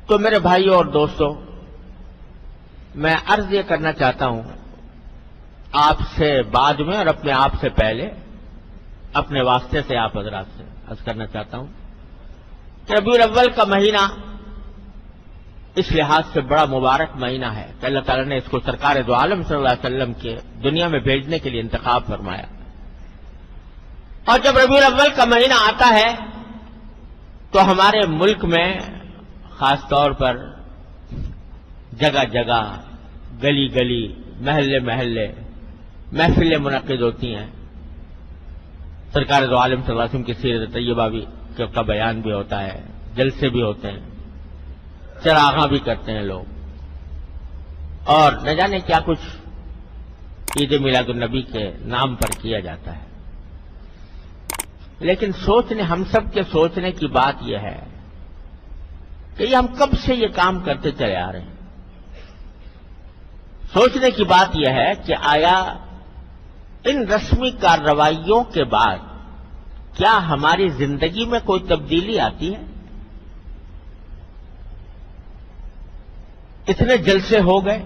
تو میرے بھائیوں اور دوستوں، میں عرض یہ کرنا چاہتا ہوں آپ سے بعد میں اور اپنے آپ سے پہلے، اپنے واسطے سے آپ حضرات سے عرض کرنا چاہتا ہوں کہ ربیع الاول کا مہینہ اس لحاظ سے بڑا مبارک مہینہ ہے کہ اللہ تعالیٰ نے اس کو سرکار دو عالم صلی اللہ علیہ وسلم کے دنیا میں بھیجنے کے لیے انتخاب فرمایا. اور جب ربیع الاول کا مہینہ آتا ہے تو ہمارے ملک میں خاص طور پر جگہ جگہ، گلی گلی، محلے محلے محفلیں منعقد ہوتی ہیں. سرکار دو عالم صلی اللہ علیہ وسلم کی سیرت طیبہ بھی کا بیان بھی ہوتا ہے، جلسے بھی ہوتے ہیں، چراغاں بھی کرتے ہیں لوگ، اور نہ جانے کیا کچھ عید میلاد النبی کے نام پر کیا جاتا ہے. لیکن ہم سب کے سوچنے کی بات یہ ہے کہ یہ ہم کب سے یہ کام کرتے چلے آ رہے ہیں. سوچنے کی بات یہ ہے کہ آیا ان رسمی کارروائیوں کے بعد کیا ہماری زندگی میں کوئی تبدیلی آتی ہے؟ اتنے جلسے ہو گئے،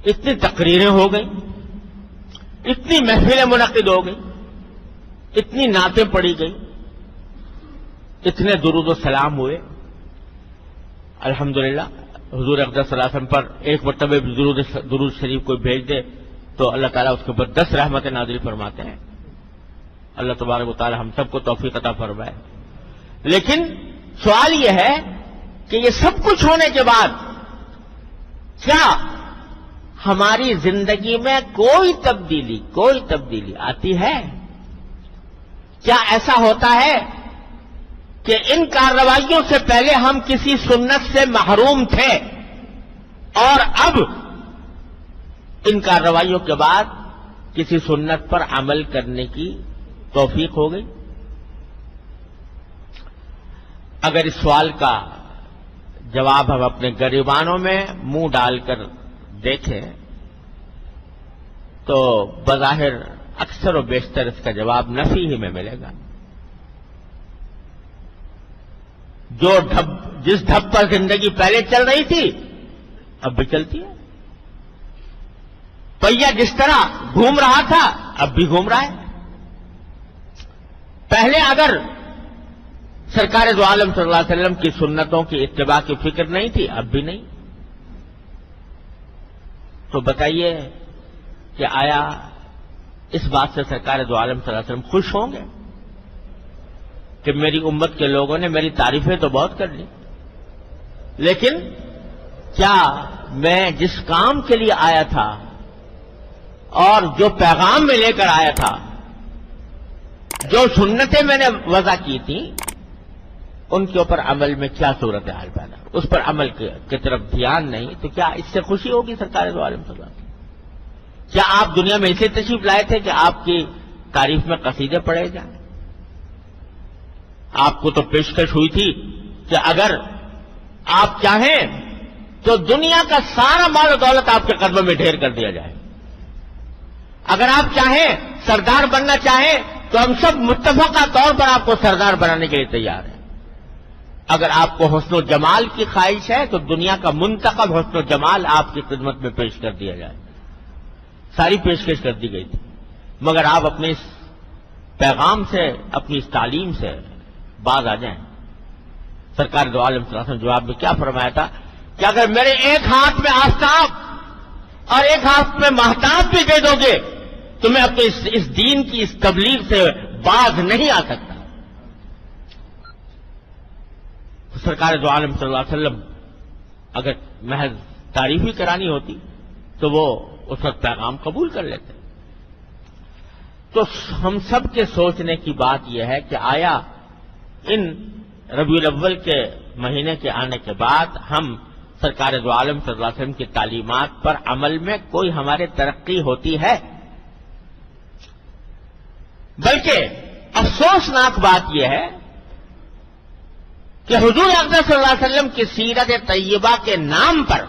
اتنی تقریریں ہو گئیں، اتنی محفلیں منعقد ہو گئیں، اتنی نعتیں پڑھی گئیں، اتنے درود و سلام ہوئے. الحمدللہ حضور اقدس صلی اللہ علیہ وسلم پر ایک مرتبہ درود شریف کوئی بھیج دے تو اللہ تعالیٰ اس کے اوپر 10 رحمتیں نازل فرماتے ہیں. اللہ تبارک و تعالی ہم سب کو توفیق عطا فرمائے. لیکن سوال یہ ہے کہ یہ سب کچھ ہونے کے بعد کیا ہماری زندگی میں کوئی تبدیلی آتی ہے؟ کیا ایسا ہوتا ہے کہ ان کارروائیوں سے پہلے ہم کسی سنت سے محروم تھے اور اب ان کارروائیوں کے بعد کسی سنت پر عمل کرنے کی توفیق ہو گئی؟ اگر اس سوال کا جواب ہم اپنے گریبانوں میں منہ ڈال کر دیکھیں تو بظاہر اکثر و بیشتر اس کا جواب نفی ہی میں ملے گا. جس ڈھب پر زندگی پہلے چل رہی تھی اب بھی چلتی ہے. پہیا جس طرح گھوم رہا تھا اب بھی گھوم رہا ہے. پہلے اگر سرکار دو عالم صلی اللہ علیہ وسلم کی سنتوں کی اتباع کی فکر نہیں تھی اب بھی نہیں. تو بتائیے کہ آیا اس بات سے سرکار دو عالم صلی اللہ علیہ وسلم خوش ہوں گے کہ میری امت کے لوگوں نے میری تعریفیں تو بہت کر لی، لیکن کیا میں جس کام کے لیے آیا تھا اور جو پیغام میں لے کر آیا تھا، جو سنتیں میں نے وضع کی تھیں، ان کے اوپر عمل میں کیا صورتحال پیدا، اس پر عمل کی طرف دھیان نہیں، تو کیا اس سے خوشی ہوگی سرکار دو عالم صلی اللہ علیہ وسلم؟ کیا آپ دنیا میں اسے تشریف لائے تھے کہ آپ کی تعریف میں قصیدے پڑھے جائیں؟ آپ کو تو پیشکش ہوئی تھی کہ اگر آپ چاہیں تو دنیا کا سارا مال و دولت آپ کے قدموں میں ڈھیر کر دیا جائے. اگر آپ چاہیں، سردار بننا چاہیں تو ہم سب متفقہ طور پر آپ کو سردار بنانے کے لیے تیار ہیں. اگر آپ کو حسن و جمال کی خواہش ہے تو دنیا کا منتخب حسن و جمال آپ کی خدمت میں پیش کر دیا جائے. ساری پیشکش کر دی گئی تھی، مگر آپ اپنے اس پیغام سے، اپنی اس تعلیم سے باز آ جائیں. سرکار دو عالم صلی اللہ علیہ وسلم جواب میں کیا فرمایا تھا کہ اگر میرے ایک ہاتھ میں آفتاب اور ایک ہاتھ میں مہتاب بھی دے دو گے تو میں اپنے اس دین کی اس تبلیغ سے باز نہیں آ سکتا. تو سرکار دو عالم صلی اللہ علیہ وسلم اگر محض تعریف ہی کرانی ہوتی تو وہ اس وقت پیغام قبول کر لیتے. تو ہم سب کے سوچنے کی بات یہ ہے کہ آیا ان ربیع الاول کے مہینے کے آنے کے بعد ہم سرکار دو عالم صلی اللہ علیہ وسلم کی تعلیمات پر عمل میں کوئی ہمارے ترقی ہوتی ہے؟ بلکہ افسوسناک بات یہ ہے کہ حضور اقدس صلی اللہ علیہ وسلم کی سیرت طیبہ کے نام پر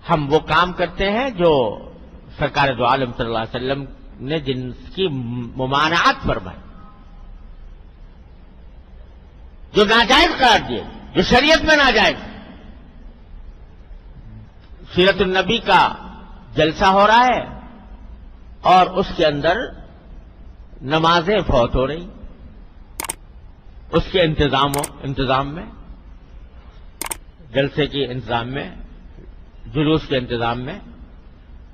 ہم وہ کام کرتے ہیں جو سرکار دو عالم صلی اللہ علیہ وسلم نے جن کی ممانعت فرمائی. جو ناجائز قرار دیے، جو شریعت میں ناجائز. سیرت النبی کا جلسہ ہو رہا ہے اور اس کے اندر نمازیں فوت ہو رہی، اس کے انتظام میں، جلسے کے انتظام میں، جلوس کے انتظام میں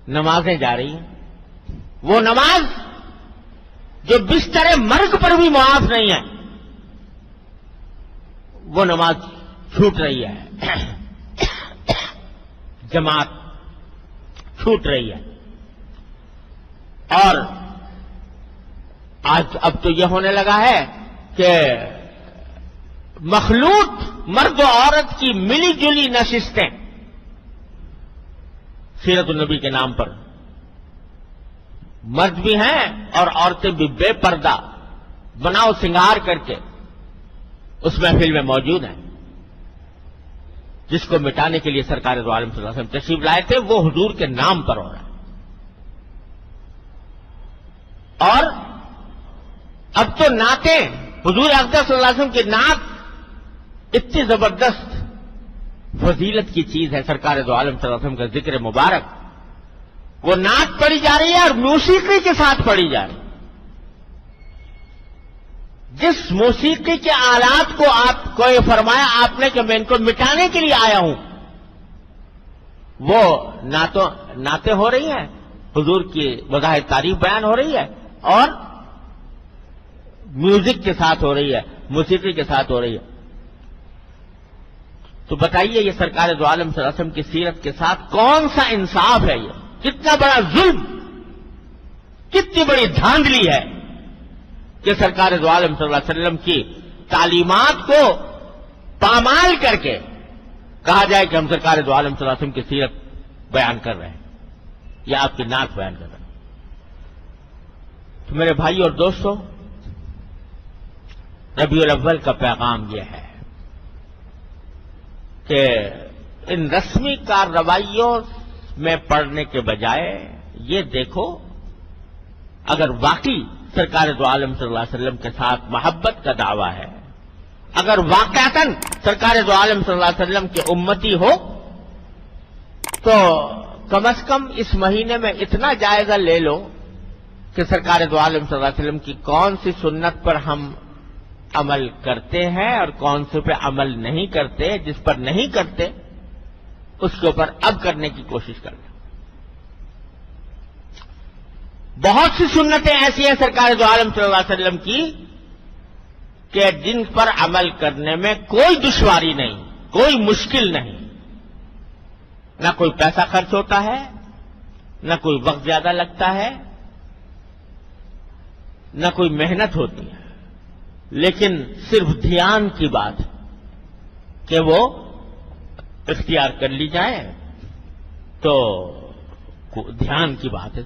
نمازیں جا رہی ہیں. وہ نماز جو بستر مرگ پر بھی معاف نہیں ہے، وہ نماز چھوٹ رہی ہے، جماعت چھوٹ رہی ہے. اور آج اب تو یہ ہونے لگا ہے کہ مخلوط مرد و عورت کی ملی جلی نشستیں سیرت النبی کے نام پر، مرد بھی ہیں اور عورتیں بھی بے پردہ بناؤ سنگار کر کے اس محفل میں موجود ہیں. جس کو مٹانے کے لیے سرکار دو عالم صلی اللہ علیہ وسلم تشریف لائے تھے، وہ حضور کے نام پر ہو رہا ہے. اور اب تو نعتیں، حضور اقدس صلی اللہ علیہ وسلم کی نعت اتنی زبردست فضیلت کی چیز ہے. سرکار دو عالم صلی اللہ علیہ وسلم کا ذکر مبارک، وہ نعت پڑھی جا رہی ہے اور موسیقی کے ساتھ پڑھی جا رہی ہے. جس موسیقی کے آلات کو آپ کو یہ فرمایا آپ نے کہ میں ان کو مٹانے کے لیے آیا ہوں، وہ نعتیں ہو رہی ہیں، حضور کی بظاہر تعریف بیان ہو رہی ہے اور میوزک کے ساتھ ہو رہی ہے، موسیقی کے ساتھ ہو رہی ہے. تو بتائیے یہ سرکار دو عالم صلی اللہ علیہ وسلم کی سیرت کے ساتھ کون سا انصاف ہے؟ یہ کتنا بڑا ظلم، کتنی بڑی دھاندلی ہے کہ سرکار دو عالم صلی اللہ علیہ وسلم کی تعلیمات کو پامال کر کے کہا جائے کہ ہم سرکار دو عالم صلی اللہ علیہ وسلم کی سیرت بیان کر رہے ہیں یا آپ کی نعت بیان کر رہے ہیں. تو میرے بھائی اور دوستو، ربیع الاول کا پیغام یہ ہے کہ ان رسمی کارروائیوں میں پڑھنے کے بجائے یہ دیکھو اگر واقعی سرکار دو عالم صلی اللہ علیہ وسلم کے ساتھ محبت کا دعویٰ ہے، اگر واقعتاً سرکار دو عالم صلی اللہ علیہ وسلم کے امتی ہو، تو کم از کم اس مہینے میں اتنا جائزہ لے لو کہ سرکار دو عالم صلی اللہ علیہ وسلم کی کون سی سنت پر ہم عمل کرتے ہیں اور کون سے پہ عمل نہیں کرتے. جس پر نہیں کرتے اس کے اوپر اب کرنے کی کوشش کریں. بہت سی سنتیں ایسی ہیں سرکار دو عالم صلی اللہ علیہ وسلم کی کہ جن پر عمل کرنے میں کوئی دشواری نہیں، کوئی مشکل نہیں، نہ کوئی پیسہ خرچ ہوتا ہے، نہ کوئی وقت زیادہ لگتا ہے، نہ کوئی محنت ہوتی ہے، لیکن صرف دھیان کی بات کہ وہ اختیار کر لی جائے تو دھیان کی بات ہے.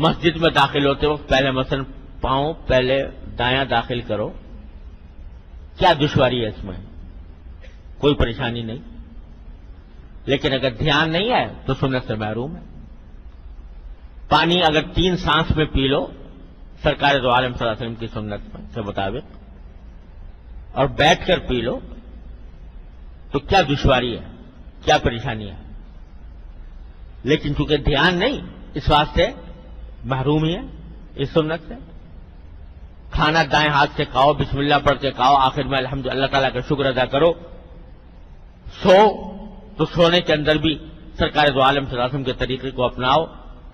مسجد میں داخل ہوتے وقت پہلے مثلا پاؤں پہلے دایاں داخل کرو، کیا دشواری ہے اس میں؟ کوئی پریشانی نہیں. لیکن اگر دھیان نہیں ہے تو سنت سے محروم ہے. پانی اگر 3 سانس میں پی لو سرکار دو عالم صلی اللہ علیہ وسلم کی سنت کے مطابق اور بیٹھ کر پی لو تو کیا دشواری ہے، کیا پریشانی ہے؟ لیکن چونکہ دھیان نہیں، اس واسطے محروم ہی ہے اس سنت سے. کھانا دائیں ہاتھ سے کھاؤ، بسم اللہ پڑھ کے کھاؤ، آخر میں الحمدللہ اللہ تعالیٰ کا شکر ادا کرو. سو تو سونے کے اندر بھی سرکار دو عالم صلی اللہ علیہ وسلم کے طریقے کو اپناؤ.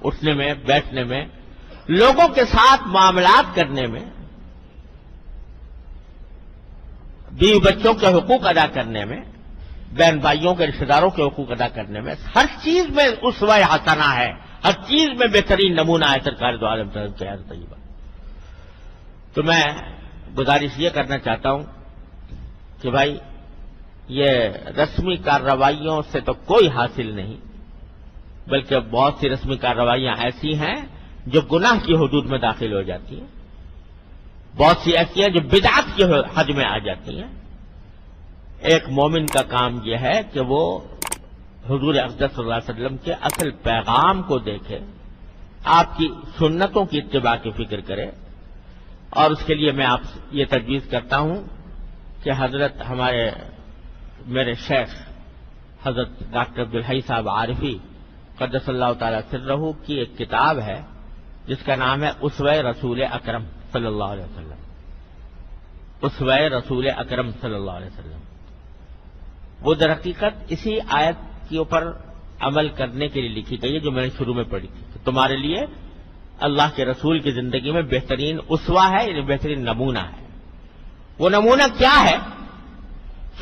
اٹھنے میں، بیٹھنے میں، لوگوں کے ساتھ معاملات کرنے میں، بیوی بچوں کے حقوق ادا کرنے میں، بہن بھائیوں کے رشتہ داروں کے حقوق ادا کرنے میں، ہر چیز میں اسوہ حسنہ ہے، ہر چیز میں بہترین نمونہ ہے سرکار دو عالم صلی اللہ علیہ وسلم کی حیات طیبہ. تو میں گزارش یہ کرنا چاہتا ہوں کہ بھائی یہ رسمی کارروائیوں سے تو کوئی حاصل نہیں، بلکہ بہت سی رسمی کارروائیاں ایسی ہیں جو گناہ کی حدود میں داخل ہو جاتی ہیں، بہت سی ایسی ہیں جو بدعت کی حد میں آ جاتی ہیں. ایک مومن کا کام یہ ہے کہ وہ حضور اقدس صلی اللہ علیہ وسلم کے اصل پیغام کو دیکھے، آپ کی سنتوں کی اتباع کی فکر کرے، اور اس کے لیے میں آپ یہ تجویز کرتا ہوں کہ حضرت میرے شیخ حضرت ڈاکٹر عبدالحی صاحب عارفی قدس اللہ تعالی سرہ کی ایک کتاب ہے جس کا نام ہے اسوہ رسول اکرم صلی اللہ علیہ وسلم. اسوہ رسول اکرم صلی اللہ علیہ وسلم وہ در حقیقت اسی آیت کے اوپر عمل کرنے کے لیے لکھی گئی ہے جو میں نے شروع میں پڑھی تھی کہ تمہارے لیے اللہ کے رسول کی زندگی میں بہترین اسوہ ہے، یعنی بہترین نمونہ ہے. وہ نمونہ کیا ہے؟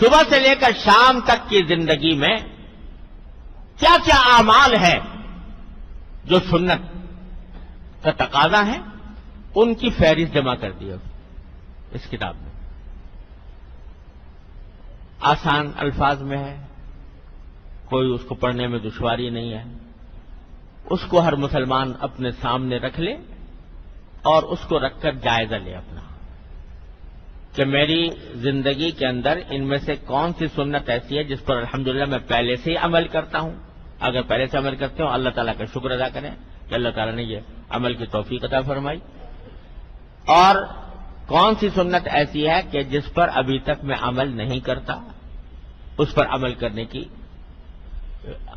صبح سے لے کر شام تک کی زندگی میں کیا کیا اعمال ہے جو سنت کا تقاضا ہے، ان کی فہرست جمع کر دی ہے اس کتاب میں. آسان الفاظ میں ہے، کوئی اس کو پڑھنے میں دشواری نہیں ہے. اس کو ہر مسلمان اپنے سامنے رکھ لے اور اس کو رکھ کر جائزہ لے اپنا کہ میری زندگی کے اندر ان میں سے کون سی سنت ایسی ہے جس پر الحمدللہ میں پہلے سے ہی عمل کرتا ہوں. اگر پہلے سے عمل کرتے ہوں اللہ تعالیٰ کا شکر ادا کریں کہ اللہ تعالیٰ نے یہ عمل کی توفیق عطا فرمائی. اور کون سی سنت ایسی ہے کہ جس پر ابھی تک میں عمل نہیں کرتا، اس پر عمل کرنے کی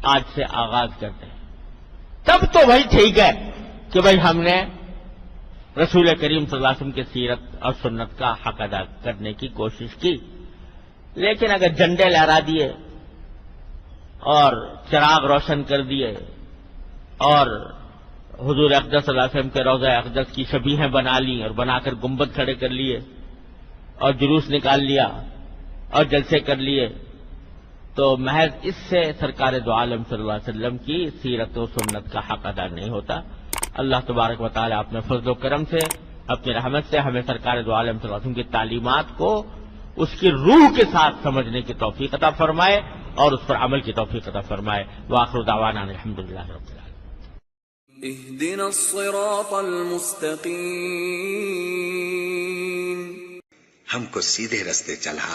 آج سے آغاز کرتے ہیں. تب تو بھائی ٹھیک ہے کہ بھائی ہم نے رسول کریم صلی اللہ علیہ وسلم کی سیرت اور سنت کا حق ادا کرنے کی کوشش کی. لیکن اگر جھنڈے لہرا دیے اور چراغ روشن کر دیے اور حضور اقدس صلی اللہ علیہ وسلم کے روضہ اقدس کی شبیہیں بنا لی اور بنا کر گنبد کھڑے کر لیے اور جلوس نکال لیا اور جلسے کر لیے، تو محض اس سے سرکار دو عالم صلی اللہ علیہ وسلم کی سیرت و سنت کا حق ادا نہیں ہوتا. اللہ تبارک و تعالی اپنے فضل و کرم سے اپنی رحمت سے ہمیں سرکار دو عالم صلی اللہ علیہ وسلم کی تعلیمات کو اس کی روح کے ساتھ سمجھنے کی توفیق عطا فرمائے اور اس پر عمل کی توفیق عطا فرمائے. وآخر دعوانا الحمدللہ رب العالمین. اهدنا الصراط المستقیم، ہم کو سیدھے رستے چلا